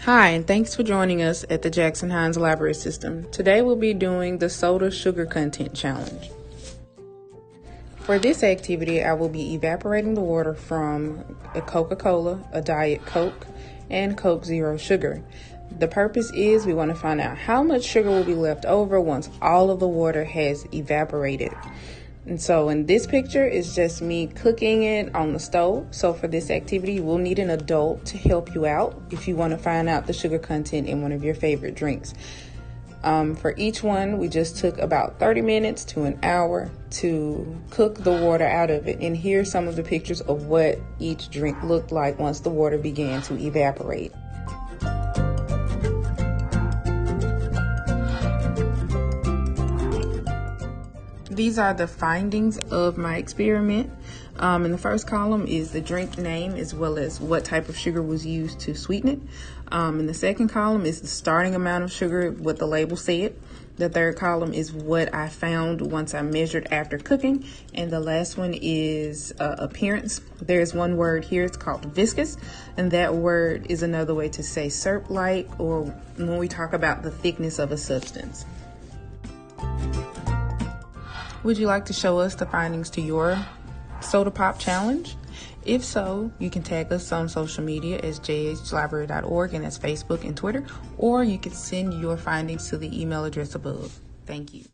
Hi, and thanks for joining us at the Jackson Hinds Library System. Today we'll be doing the Soda Sugar Content Challenge. For this activity, I will be evaporating the water from a Coca Cola, a Diet Coke, and Coke Zero Sugar. The purpose is we want to find out how much sugar will be left over once all of the water has evaporated. And so in this picture, it's just me cooking it on the stove. So for this activity, we'll need an adult to help you out if you want to find out the sugar content in one of your favorite drinks. For each one, we just took about 30 minutes to an hour to cook the water out of it. And here's some of the pictures of what each drink looked like once the water began to evaporate. These are the findings of my experiment. In the first column is the drink name as well as what type of sugar was used to sweeten it. In the second column is the starting amount of sugar, what the label said. The third column is what I found once I measured after cooking. And the last one is appearance. There's one word here, it's called viscous. And that word is another way to say syrup-like, or when we talk about the thickness of a substance. Would you like to show us the findings to your soda pop challenge? If so, you can tag us on social media as jhlibrary.org, and that's Facebook and Twitter, or you can send your findings to the email address above. Thank you.